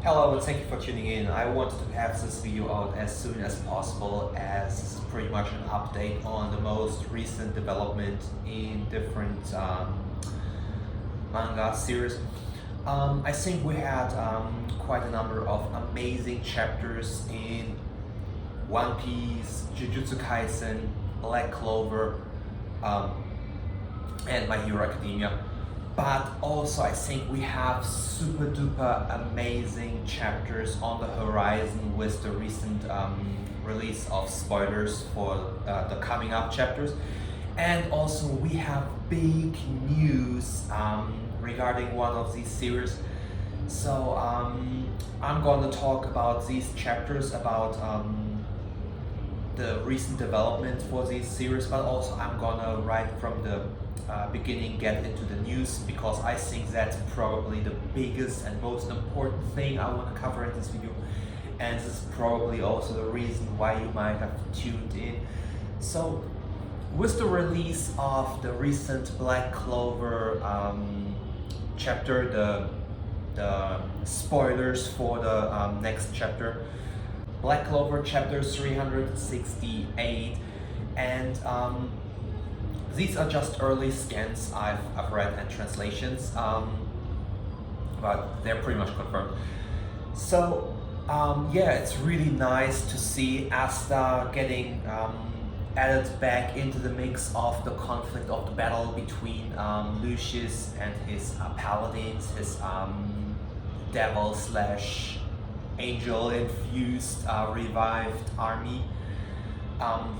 Hello and thank you for tuning in. I wanted to have this video out as soon as possible as this is pretty much an update on the most recent development in different manga series. I think we had quite a number of amazing chapters in One Piece, Jujutsu Kaisen, Black Clover, and My Hero Academia. But also I think we have super duper amazing chapters on the horizon with the recent release of spoilers for the coming up chapters. And also we have big news regarding one of these series. So I'm gonna talk about these chapters, about the recent development for these series, but also I'm gonna right from the beginning get into the news, because I think that's probably the biggest and most important thing I want to cover in this video, and this is probably also the reason why you might have tuned in. So with the release of the recent Black Clover chapter, the spoilers for the next chapter, Black Clover chapter 368, and these are just early scans I've read and translations, but they're pretty much confirmed. So yeah, it's really nice to see Asta getting added back into the mix of the conflict of the battle between Lucius and his paladins, his devil slash angel infused revived army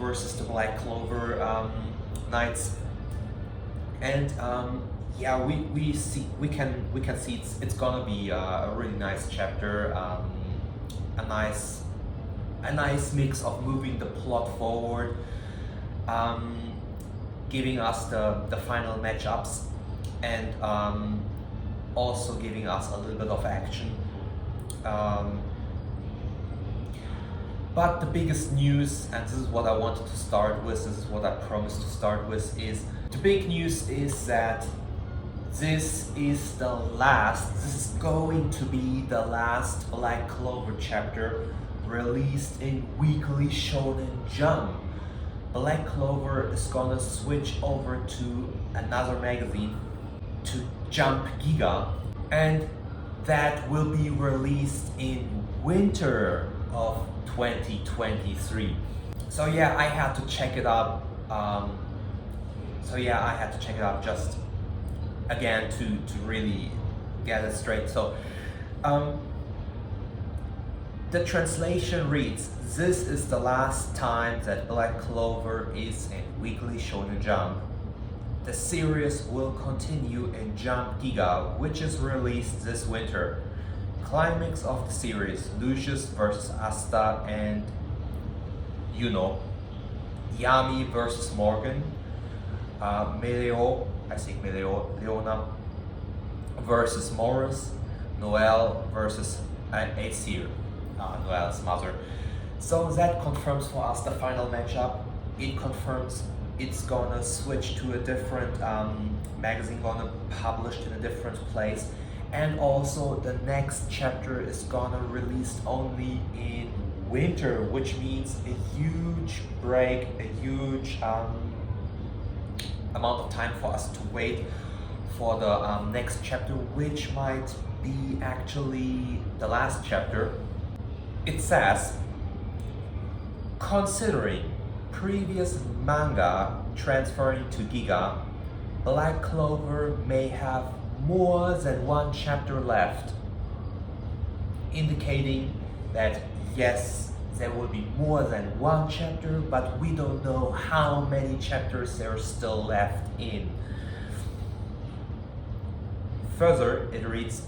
versus the Black Clover Knights. And yeah, we can see it's gonna be a really nice chapter, a nice mix of moving the plot forward, giving us the final matchups, and also giving us a little bit of action. But the biggest news, and this is what I wanted to start with, this is what I promised to start with, is the big news is that this is going to be the last Black Clover chapter released in Weekly Shonen Jump. Black Clover is gonna switch over to another magazine, to Jump Giga, and that will be released in winter of 2023. So yeah, I had to check it up. Just again to really get it straight. So the translation reads: "This is the last time that Black Clover is in Weekly Shonen Jump. The series will continue in Jump Giga, which is released this winter. Climax of the series: Lucius versus Asta and Yami versus Morgan, Leona versus Morris, Noelle versus Aesir, Noelle's mother." So that confirms for us the final matchup. It confirms it's gonna switch to a different magazine, gonna publish in a different place. And also the next chapter is gonna release only in winter, which means a huge break, a huge amount of time for us to wait for the next chapter, which might be actually the last chapter. It says, considering previous manga transferring to Giga, Black Clover may have more than one chapter left, indicating that yes, there will be more than one chapter, but we don't know how many chapters there are still left in. Further, it reads,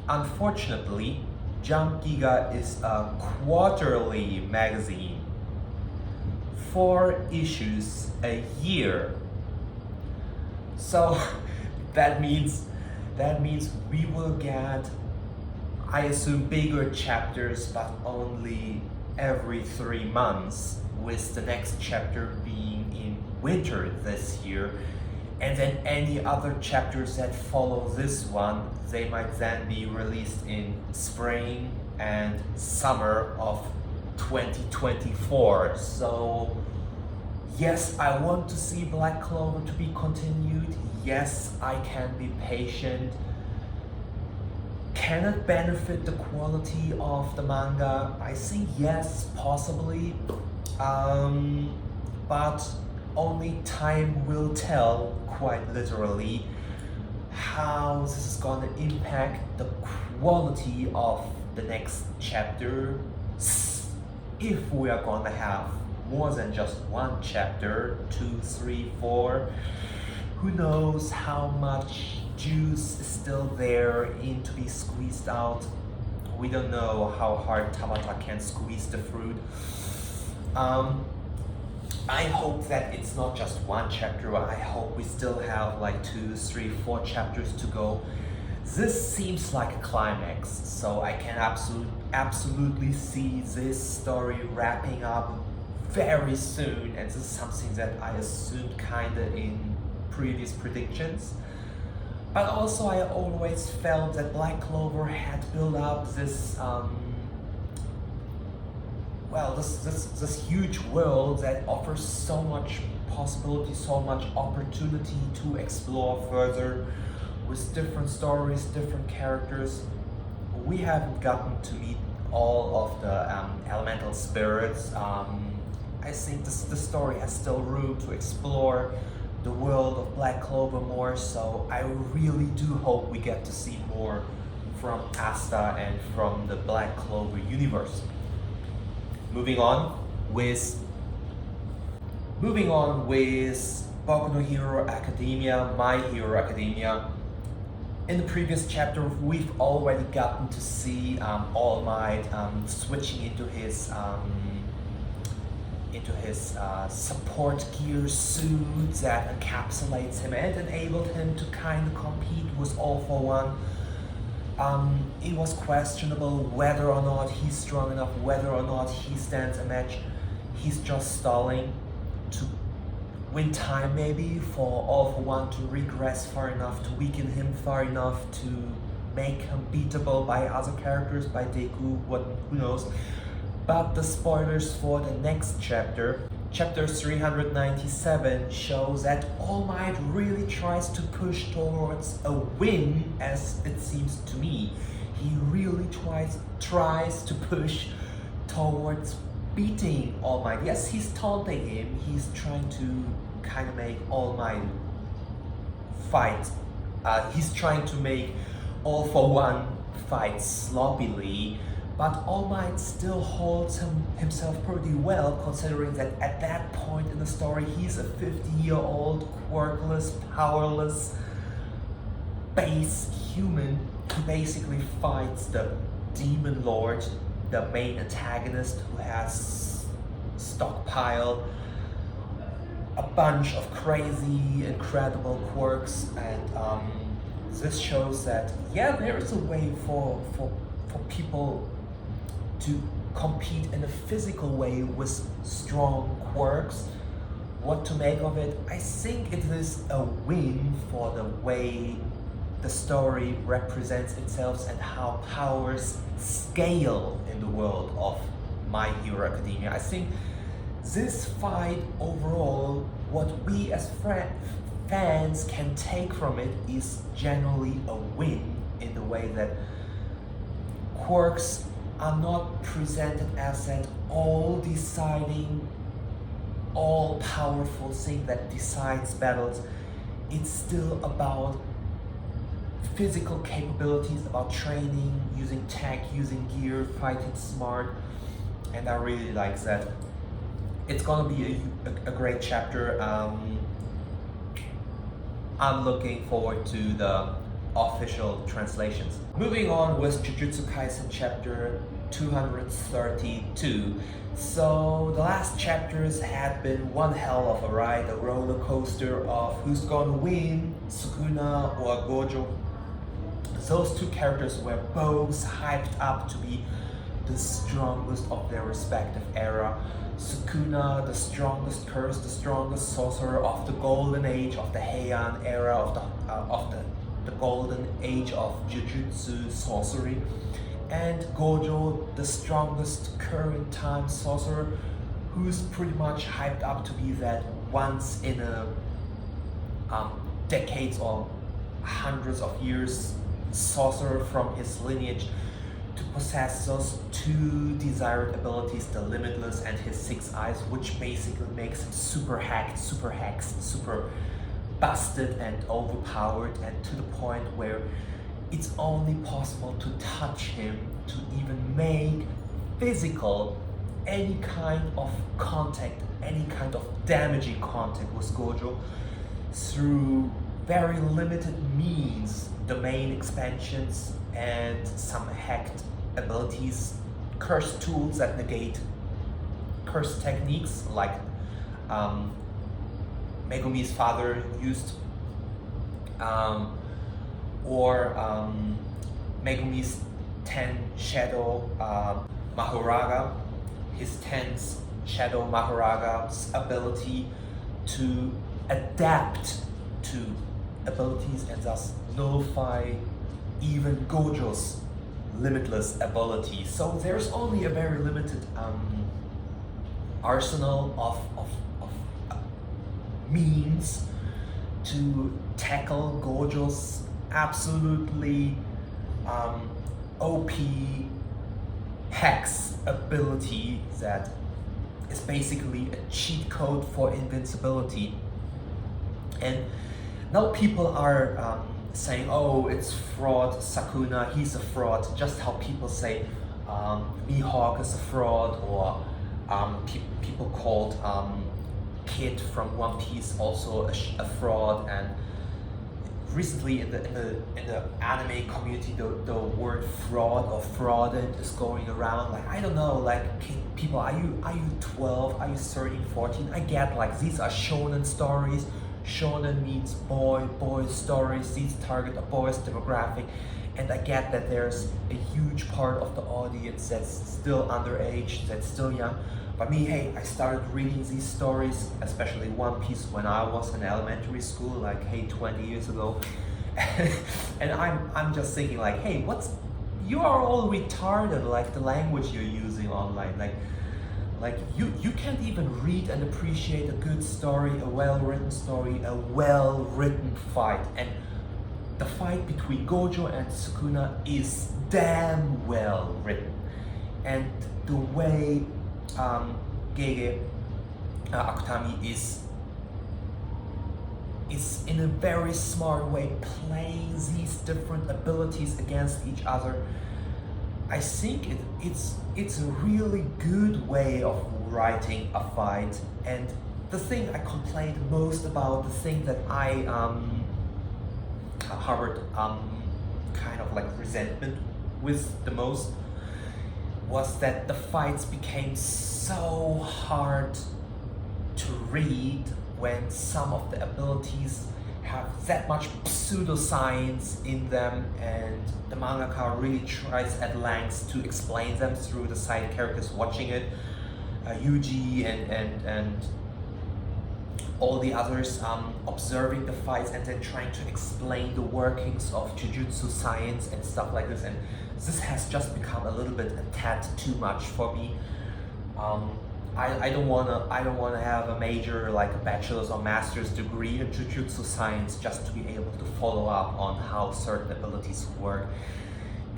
unfortunately, Jump Giga is a quarterly magazine, 4 issues a year. So that means we will get, I assume, bigger chapters, but only every 3 months, with the next chapter being in winter this year. And then any other chapters that follow this one, they might then be released in spring and summer of 2024. So yes, I want to see Black Clover to be continued. Yes, I can be patient. Can it benefit the quality of the manga? I think yes, possibly. But only time will tell, quite literally, how this is gonna impact the quality of the next chapter. If we are gonna have more than just one chapter, 2, 3, 4, who knows how much juice is still there in to be squeezed out. We don't know how hard Tabata can squeeze the fruit. I hope that it's not just one chapter. I hope we still have like 2, 3, 4 chapters to go. This seems like a climax, so I can absolutely see this story wrapping up very soon, and this is something that I assumed kinda in previous predictions. But also I always felt that Black Clover had built up this this huge world that offers so much possibility, so much opportunity to explore further with different stories, different characters. We haven't gotten to meet all of the elemental spirits. I think the story has still room to explore the world of Black Clover more, so I really do hope we get to see more from Asta and from the Black Clover universe. Moving on with Boku no Hero Academia, My Hero Academia. In the previous chapter, we've already gotten to see All Might switching into his support gear suit that encapsulates him and enabled him to kind of compete with All for One. It was questionable whether or not he's strong enough, whether or not he stands a match. He's just stalling to win time maybe for All for One to regress far enough, to weaken him far enough to make him beatable by other characters, by Deku, who knows. But the spoilers for the next chapter, chapter 397, shows that All Might really tries to push towards a win, as it seems to me. He really tries to push towards beating All Might. Yes, he's taunting him, he's trying to kind of make All Might fight. He's trying to make All for One fight sloppily. But All Might still holds himself pretty well, considering that at that point in the story, he's a 50-year-old, quirkless, powerless, base human who basically fights the Demon Lord, the main antagonist, who has stockpiled a bunch of crazy, incredible quirks. And this shows that, yeah, there is a way for people to compete in a physical way with strong quirks. What to make of it? I think it is a win for the way the story represents itself and how powers scale in the world of My Hero Academia. I think this fight overall, what we as fans can take from it is generally a win, in the way that quirks are not presented as an all-deciding, all-powerful thing that decides battles. It's still about physical capabilities, about training, using tech, using gear, fighting smart, and I really like that. It's gonna be a great chapter. I'm looking forward to the official translations. Moving on with Jujutsu Kaisen chapter 232. So the last chapters had been one hell of a ride, a roller coaster of who's gonna win, Sukuna or Gojo. Those two characters were both hyped up to be the strongest of their respective era. Sukuna, the strongest curse, the strongest sorcerer of the golden age of the Heian era, of the golden age of Jujutsu sorcery. And Gojo, the strongest current time sorcerer, who's pretty much hyped up to be that once in a decades or hundreds of years sorcerer from his lineage to possess those two desired abilities, the Limitless and his six eyes, which basically makes him super hacked, super hexed, super busted and overpowered, and to the point where it's only possible to touch him, to even make physical any kind of contact, any kind of damaging contact with Gojo through very limited means, domain expansions and some hacked abilities, cursed tools that negate cursed techniques like Megumi's father used, or Megumi's 10 Shadow Mahoraga, his 10th Shadow Mahoraga's ability to adapt to abilities and thus nullify even Gojo's limitless ability. So there's only a very limited arsenal of means to tackle Gojo's absolutely OP hex ability that is basically a cheat code for invincibility. And now people are saying, oh, it's fraud, Sukuna, he's a fraud, just how people say Mihawk is a fraud, or people called Kid from One Piece also a fraud. And recently in the anime community, the word fraud or fraudent is going around. Like, I don't know, like, people, are you 12, are you 13, 14? I get, like, these are shonen stories. Shonen means boy stories, these target a boys demographic, and I get that there's a huge part of the audience that's still underage, that's still young. But me, hey, I started reading these stories, especially One Piece, when I was in elementary school, like, hey, 20 years ago. And I'm just thinking, like, hey, you are all retarded, like the language you're using online, like you can't even read and appreciate a good story, a well-written story, a well-written fight. And the fight between Gojo and Sukuna is damn well written. And the way Gege Akutami is in a very smart way playing these different abilities against each other, I think it's a really good way of writing a fight. And the thing I complained most about, the thing that I harbored kind of like resentment with the most, was that the fights became so hard to read when some of the abilities have that much pseudoscience in them, and the mangaka really tries at length to explain them through the side characters watching it, Yuji and all the others observing the fights and then trying to explain the workings of Jujutsu science and stuff like this. And this has just become a little bit a tad too much for me. I don't wanna have a major, like a bachelor's or master's degree in Jujutsu science just to be able to follow up on how certain abilities work.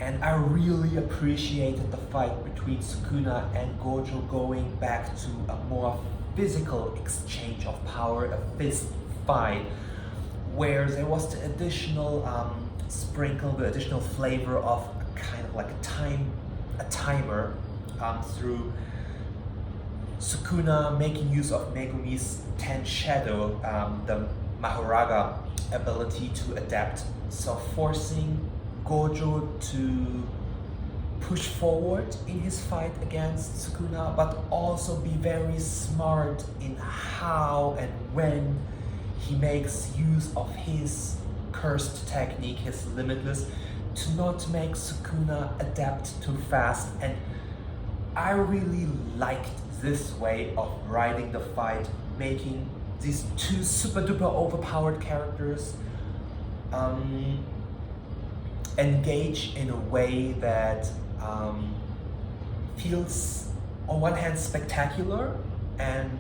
And I really appreciated the fight between Sukuna and Gojo going back to a more physical exchange of power, a fist fight, where there was the additional sprinkle, the additional flavor of a kind of like a timer through Sukuna making use of Megumi's 10 Shadow, the Mahoraga ability to adapt, so forcing Gojo to push forward in his fight against Sukuna, but also be very smart in how and when he makes use of his cursed technique, his Limitless, to not make Sukuna adapt too fast. And I really liked this way of writing the fight, making these two super duper overpowered characters engage in a way that feels on one hand spectacular and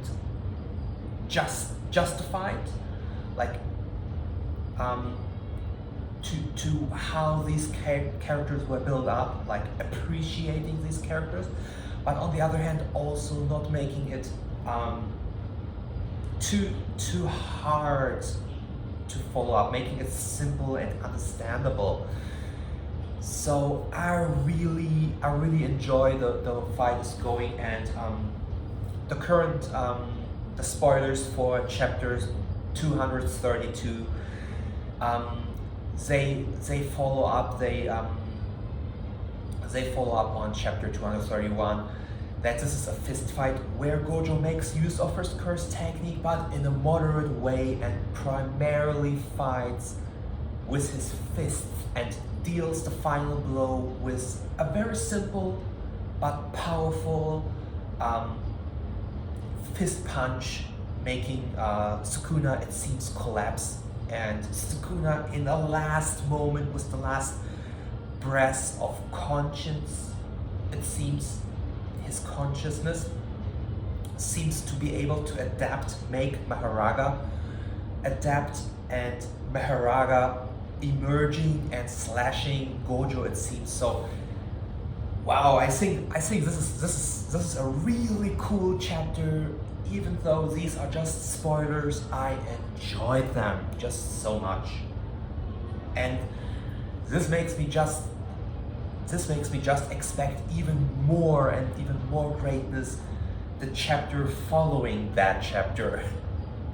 justified, like to how these characters were built up, like appreciating these characters, but on the other hand also not making it too hard to follow up, making it simple and understandable. So I really enjoy the fight is going, and the current the spoilers for chapters 232, they follow up on chapter 231, that this is a fist fight where Gojo makes use of his curse technique, but in a moderate way, and primarily fights with his fists and deals the final blow with a very simple but powerful fist punch, making Sukuna, it seems, collapse. And Sukuna, in the last moment, with the last breath of conscience, it seems, his consciousness seems to be able to make Maharaga adapt, and Maharaga emerging and slashing Gojo, it seems. So wow, I think this is a really cool chapter. Even though these are just spoilers, I enjoyed them just so much, and this makes me just expect even more and even more greatness the chapter following that chapter.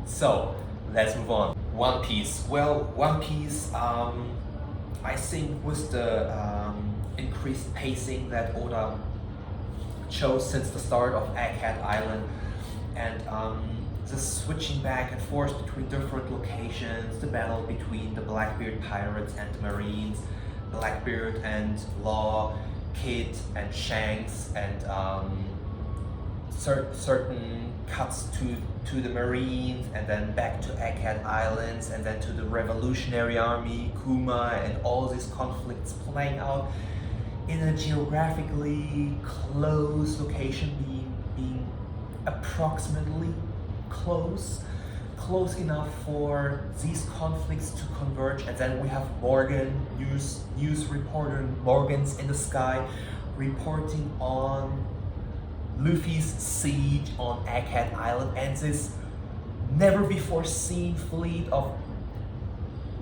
So let's move on. One Piece. Well, One Piece, I think with the increased pacing that Oda chose since the start of Egghead Island, and the switching back and forth between different locations, the battle between the Blackbeard pirates and the Marines, Blackbeard and Law, Kid and Shanks, and certain cuts to the Marines, and then back to Egghead Islands, and then to the Revolutionary Army, Kuma, and all these conflicts playing out in a geographically close location, being approximately close enough for these conflicts to converge. And then we have Morgan, news reporter Morgan's in the sky, reporting on Luffy's siege on Egghead Island, and this never before seen fleet of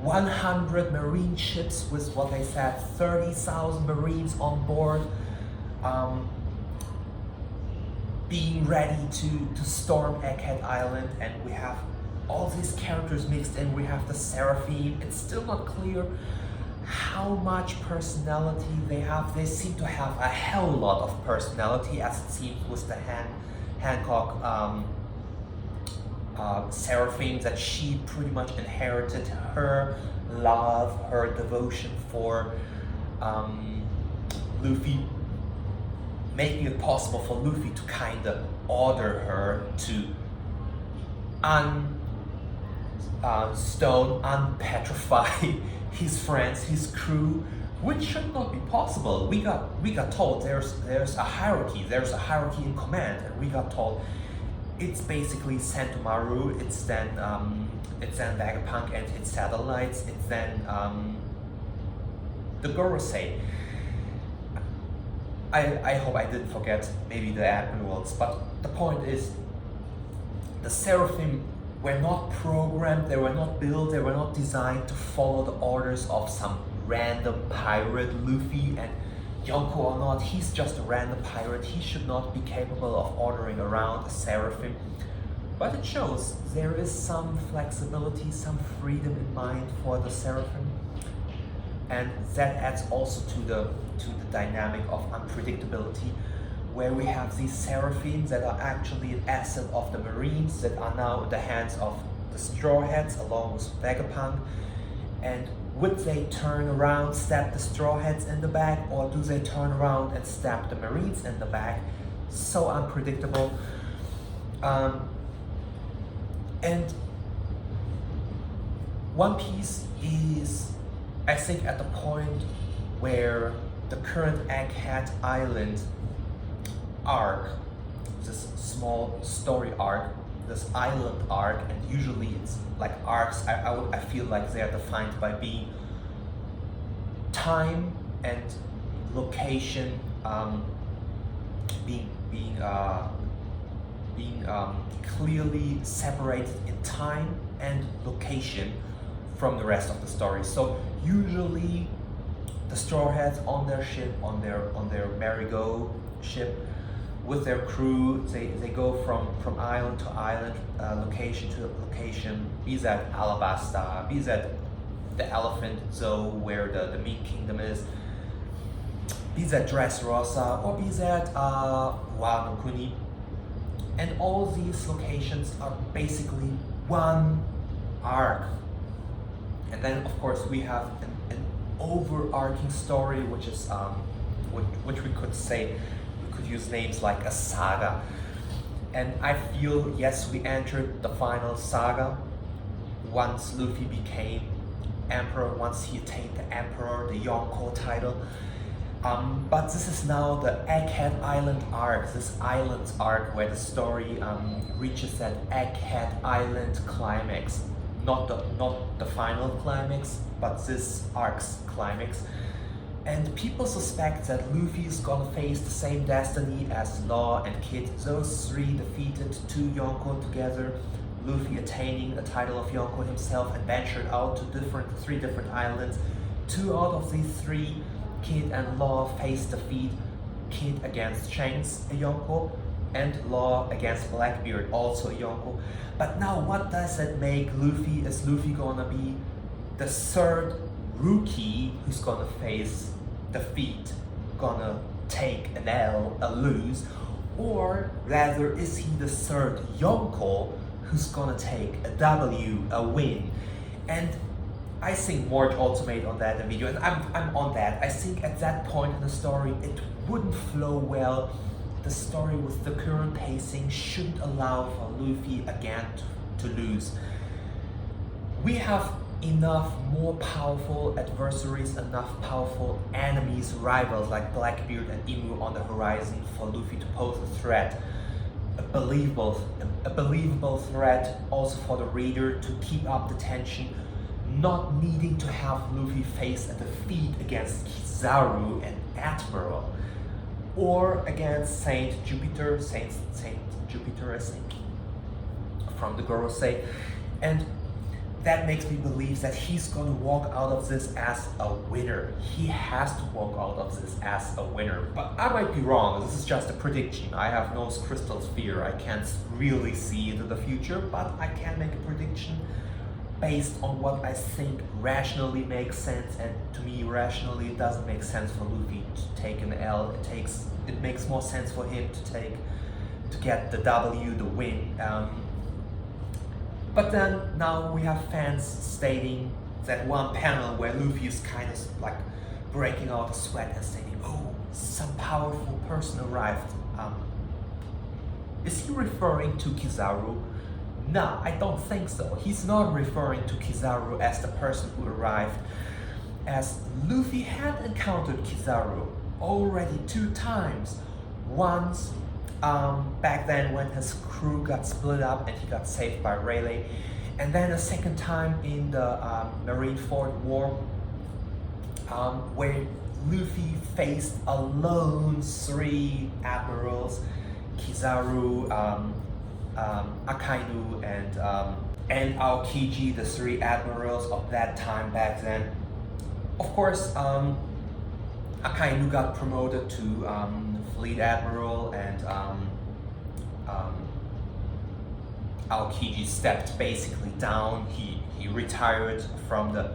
100 marine ships with what they said 30,000 marines on board, being ready to storm Egghead Island. And we have all these characters mixed in. We have the Seraphim. It's still not clear how much personality they have. They seem to have a hell lot of personality, as it seems with the Hancock Seraphim, that she pretty much inherited her love, her devotion for Luffy, making it possible for Luffy to kind of order her to unpetrify his friends, his crew, which should not be possible. We got told there's a hierarchy, in command, and we got told it's basically Sentomaru, it's then Vegapunk and its satellites, it's then the Gorosei. I hope I didn't forget maybe the admirals, but the point is, the Seraphim were not programmed, they were not built, they were not designed to follow the orders of some random pirate. Luffy, and Yonko or not, he's just a random pirate. He should not be capable of ordering around a Seraphim. But it shows there is some flexibility, some freedom in mind for the Seraphim. And that adds also to the dynamic of unpredictability, where we have these Seraphims that are actually an asset of the Marines, that are now in the hands of the Straw Hats along with Vegapunk. And would they turn around, stab the Straw Hats in the back, or do they turn around and stab the Marines in the back? so unpredictable. And One Piece is, I think, at the point where the current Egghead Island arc, this small story arc, this island arc, and usually it's like arcs, I feel like they're defined by being time and location, being clearly separated in time and location from the rest of the story. So usually the Straw Hats on their ship, on their merry-go ship, with their crew, they go from island to island, location to location, be that Alabasta, be that the Elephant Zoo where the Meat Kingdom is, be that Dressrosa, or be that Wano Kuni. And all these locations are basically one arc. And then of course we have an overarching story, which is which we could say, we could use names like a saga. And I feel, yes, we entered the final saga once Luffy became emperor, once he attained the emperor, the Yonko title. But this is now the Egghead Island arc, this islands arc where the story reaches that Egghead Island climax. Not the final climax, but this arc's climax. And people suspect that Luffy is gonna face the same destiny as Law and Kid. Those three defeated two Yonko together. Luffy attaining the title of Yonko himself and ventured out to three different islands. Two out of these three, Kid and Law, face defeat. Kid against Shanks, a Yonko, and Law against Blackbeard, also a Yonko. But now what does that make Luffy? Is Luffy gonna be the third rookie who's gonna face defeat, gonna take an L, a lose? Or rather, is he the third Yonko who's gonna take a W, a win? And I think Mort also made on that a video, and I'm on that. I think at that point in the story, it wouldn't flow well. The story with the current pacing shouldn't allow for Luffy again to lose. We have enough more powerful adversaries, enough powerful enemies, rivals like Blackbeard and Emu on the horizon for Luffy to pose a threat. A believable threat also for the reader to keep up the tension, not needing to have Luffy face a defeat against Kizaru and Admiral, or against Saint Jupiter, I think, from the Gorosei. And that makes me believe that he's gonna walk out of this as a winner. He has to walk out of this as a winner. But I might be wrong, this is just a prediction. I have no crystal sphere, I can't really see into the future, but I can make a prediction based on what I think rationally makes sense. And to me, rationally, it doesn't make sense for Luffy to take an L. It makes more sense for him to get the W, the win. But then now we have fans stating that one panel where Luffy is kind of like breaking out a sweat and stating, "Oh, some powerful person arrived." Is he referring to Kizaru? No, I don't think so. He's not referring to Kizaru as the person who arrived, as Luffy had encountered Kizaru already 2 times. Once back then when his crew got split up and he got saved by Rayleigh, and then a second time in the Marineford War, where Luffy faced alone 3 admirals, Kizaru, Akainu, and Aokiji, the 3 admirals of that time back then. Of course, Akainu got promoted to Fleet Admiral, and Aokiji stepped basically down. He retired from the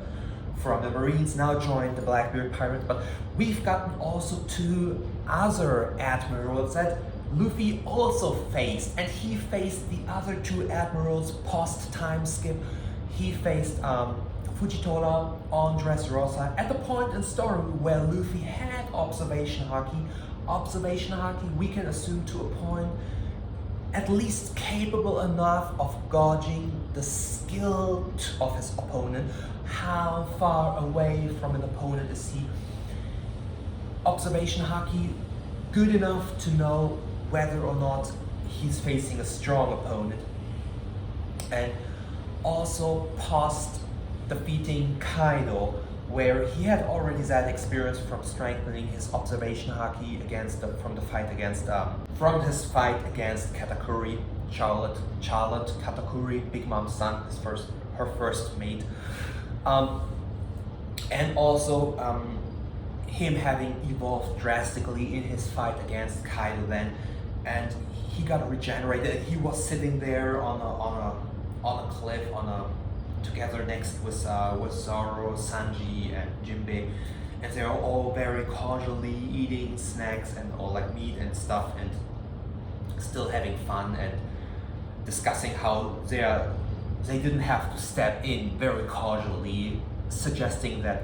Marines, now joined the Blackbeard Pirates. But we've gotten also 2 other admirals that Luffy also faced, and he faced the other 2 admirals post time skip. He faced Fujitola on Dressrosa at the point in story where Luffy had observation haki observation haki, we can assume to a point, at least capable enough of gauging the skill of his opponent. How far away from an opponent is he? Observation haki, good enough to know whether or not he's facing a strong opponent. And also past defeating Kaido, where he had already that experience from strengthening his observation haki from his fight against Katakuri, Charlotte Katakuri, Big Mom's son, her first mate, and also him having evolved drastically in his fight against Kaido then, and he got regenerated. He was sitting there on a cliff together next with Zoro, Sanji, and Jinbei, and they're all very casually eating snacks and all like meat and stuff, and still having fun and discussing how they didn't have to step in very casually, suggesting that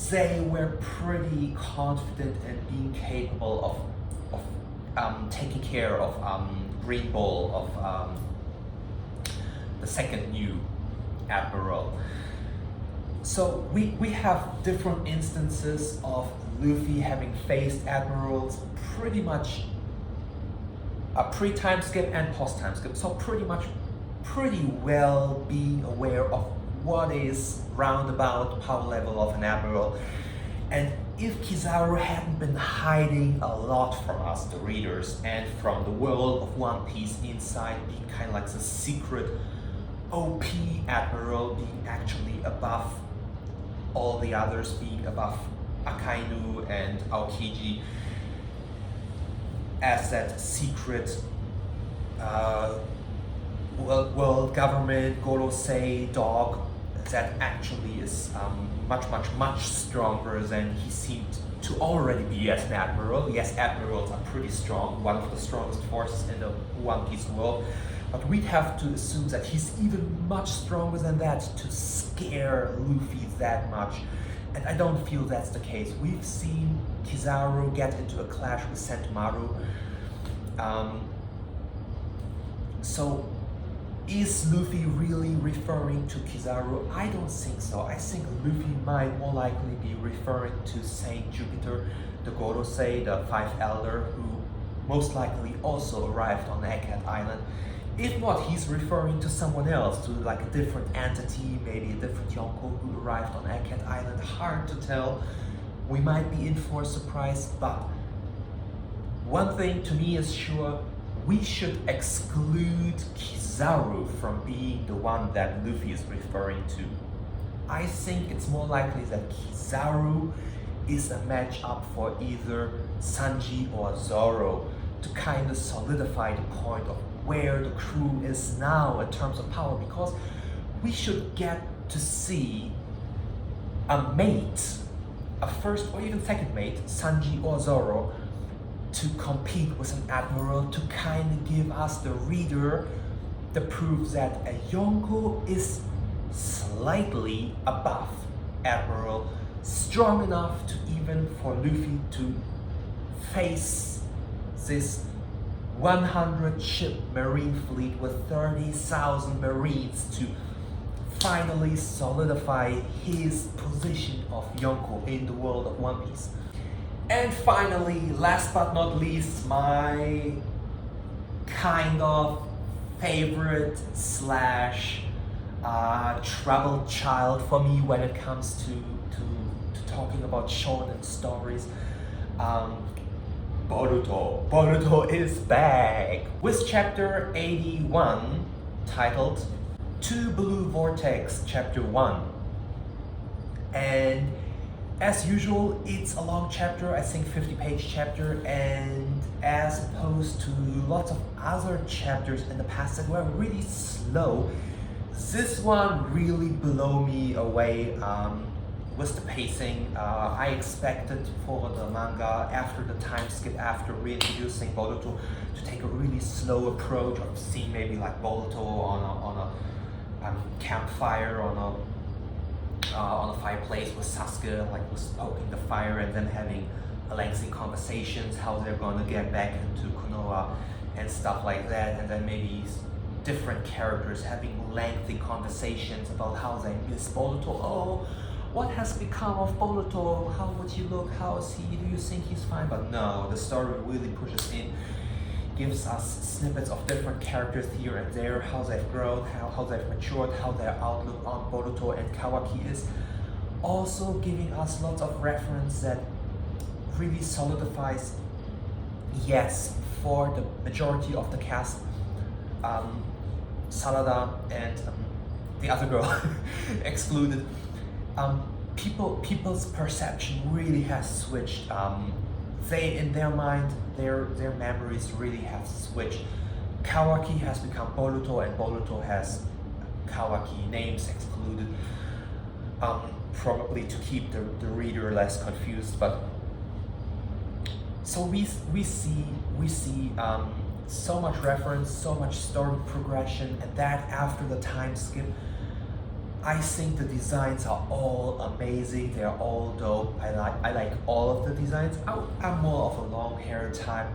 they were pretty confident in being capable of taking care of Green Bull, of the second new admiral. So we have different instances of Luffy having faced admirals pretty much pre-time skip and post-time skip, so pretty well being aware of what is roundabout power level of an admiral. And if Kizaru hadn't been hiding a lot from us, the readers, and from the world of One Piece inside, being kind of like the secret OP admiral, being actually above all the others, being above Akainu and Aokiji, as that secret world government Gorosei dog that actually is much stronger than he seemed to already be as an admiral. Yes, admirals are pretty strong, one of the strongest forces in the One Piece world, but we'd have to assume that he's even much stronger than that to scare Luffy that much. And I don't feel that's the case. We've seen Kizaru get into a clash with Sentomaru. So is Luffy really referring to Kizaru? I don't think so. I think Luffy might more likely be referring to Saint Jupiter, the Gorosei, the Five Elder, who most likely also arrived on Egghead Island. If not, he's referring to someone else, to like a different entity, maybe a different Yonko who arrived on Egghead Island. Hard to tell. We might be in for a surprise, but one thing to me is sure, we should exclude Kizaru from being the one that Luffy is referring to. I think it's more likely that Kizaru is a matchup for either Sanji or Zoro to kind of solidify the point of where the crew is now in terms of power, because we should get to see a mate, a first or even second mate, Sanji or Zoro, to compete with an admiral, to kind of give us, the reader, the proof that a Yonko is slightly above admiral, strong enough to even for Luffy to face this 100 ship marine fleet with 30,000 marines to finally solidify his position of Yonko in the world of One Piece. And finally, last but not least, my kind of favorite slash troubled child for me when it comes to talking about shonen stories, Boruto. Boruto is back with chapter 81 titled To Blue Vortex Chapter 1. And as usual, it's a long chapter, I think 50-page chapter, and as opposed to lots of other chapters in the past that were really slow, this one really blew me away with the pacing. I expected for the manga, after the time skip, after reintroducing Boruto, to take a really slow approach of seeing maybe like Boruto on a campfire, on a fireplace with Sasuke, like was poking the fire, and then having lengthy conversations, how they're gonna get back into Konoha and stuff like that, and then maybe different characters having lengthy conversations about how they miss Boruto. Oh, what has become of Boruto? How would he look? How is he? Do you think he's fine? But no, the story really pushes in, gives us snippets of different characters here and there, how they've grown, how they've matured, how their outlook on Boruto and Kawaki is. Also giving us lots of reference that really solidifies, yes, for the majority of the cast, Sarada and the other girl excluded, people's perception really has switched. They, in their mind, their memories really have switched. Kawaki has become Boruto and Boruto has Kawaki, names excluded, probably to keep the reader less confused. But so we see so much reference, so much story progression, and that after the time skip. I think the designs are all amazing. They're all dope. I like all of the designs. I'm more of a long-haired type.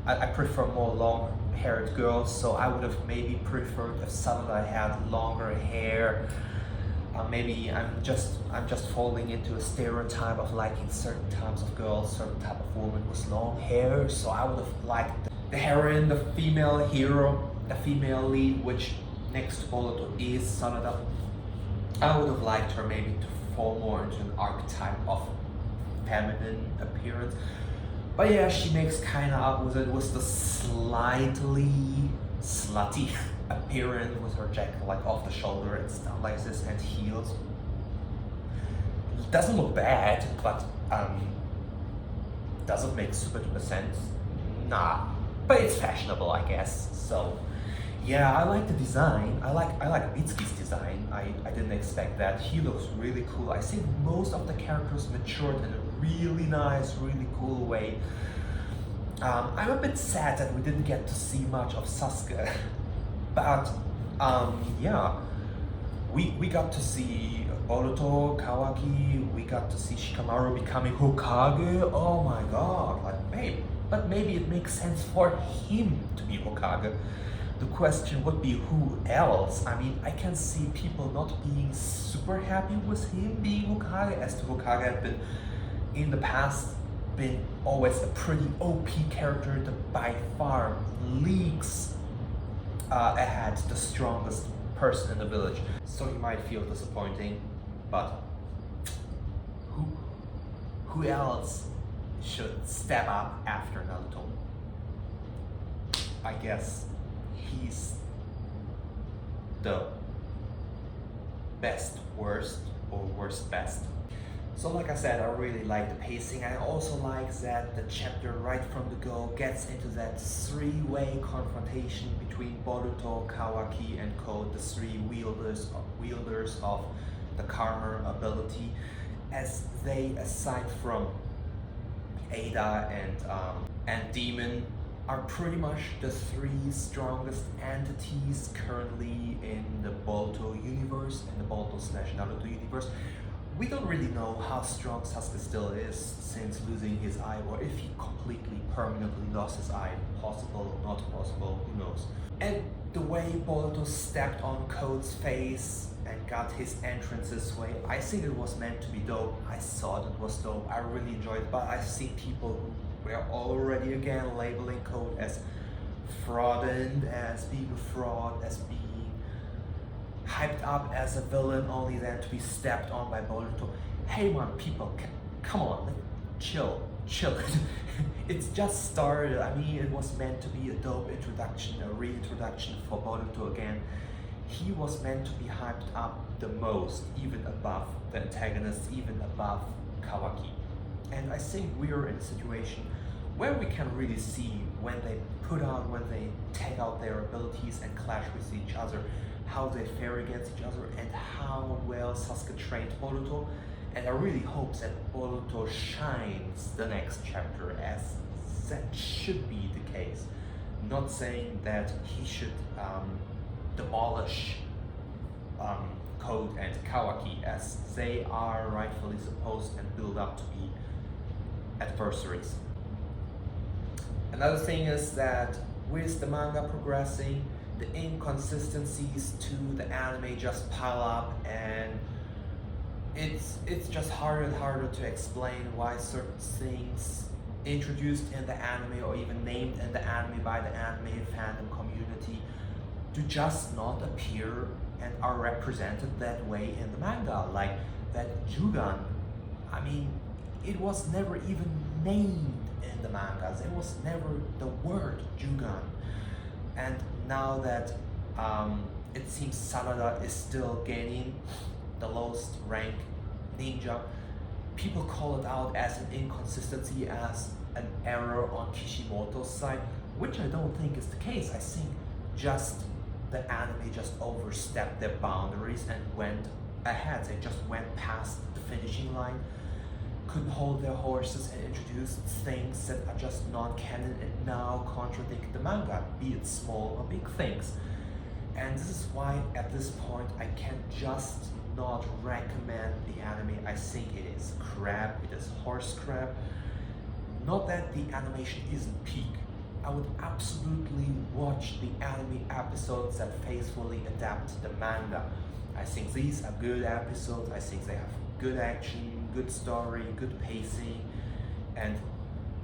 I prefer more long-haired girls, so I would have maybe preferred if Sarada had longer hair. Maybe I'm just falling into a stereotype of liking certain types of girls, certain type of woman with long hair. So I would have liked the heroine, the female hero, the female lead, which next to Boruto is Sarada. I would have liked her maybe to fall more into an archetype of feminine appearance. But yeah, she makes kind of up with it with the slightly slutty appearance with her jacket like off the shoulder and stuff like this and heels. It doesn't look bad, but doesn't make super duper sense. Nah, but it's fashionable, I guess. So yeah, I like the design. I like Mitsuki's design. I didn't expect that. He looks really cool. I think most of the characters matured in a really nice, really cool way. I'm a bit sad that we didn't get to see much of Sasuke, but yeah, we got to see Boruto, Kawaki. We got to see Shikamaru becoming Hokage. Oh my god! But maybe it makes sense for him to be Hokage. The question would be who else? I mean, I can see people not being super happy with him being Hokage, as the Hokage had been in the past always a pretty OP character that by far leagues ahead the strongest person in the village. So he might feel disappointing, but who else should step up after Naruto? I guess he's the best worst or worst best. So like I said, I really like the pacing. I also like that the chapter right from the go gets into that three-way confrontation between Boruto, Kawaki, and Code, the three wielders of the Karma ability, as they, aside from Ada and Demon, are pretty much the three strongest entities currently in the Boruto universe, in the Boruto/Naruto universe. We don't really know how strong Sasuke still is since losing his eye, or if he completely permanently lost his eye. Possible, not possible, who knows. And the way Boruto stepped on Code's face and got his entrance this way, I think it was meant to be dope. I thought it was dope. I really enjoyed it, but I've seen people who were already again labeling Code as fraudulent, as being a fraud, as being hyped up as a villain, only then to be stepped on by Boruto. Hey man, people, come on, chill. It's just started. I mean, it was meant to be a dope introduction, a reintroduction for Boruto again. He was meant to be hyped up the most, even above the antagonist, even above Kawaki. And I think we're in a situation where we can really see when they take out their abilities and clash with each other, how they fare against each other, and how well Sasuke trained Boruto. And I really hope that Boruto shines the next chapter, as that should be the case. Not saying that he should demolish Code and Kawaki, as they are rightfully supposed and built up to be adversaries. Another thing is that with the manga progressing, the inconsistencies to the anime just pile up, and it's just harder and harder to explain why certain things introduced in the anime or even named in the anime by the anime fandom community do just not appear and are represented that way in the manga. Like that Jugan, I mean, it was never even named in the mangas. It was never the word Jugan. And now that it seems Sanada is still gaining the lowest rank ninja, people call it out as an inconsistency, as an error on Kishimoto's side, which I don't think is the case. I think just the anime just overstepped their boundaries and went ahead. They just went past the finishing line, couldn't hold their horses, and introduced things that are just non-canon and now contradict the manga, be it small or big things. And this is why at this point I can just not recommend the anime. I think it is crap, it is horse crap. Not that the animation isn't peak. I would absolutely watch the anime episodes that faithfully adapt the manga. I think these are good episodes. I think they have good action, good story, good pacing, and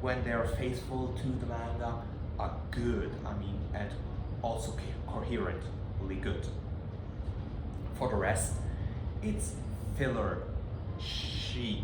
when they are faithful to the manga, are good. I mean, and also coherently good. For the rest, it's filler shit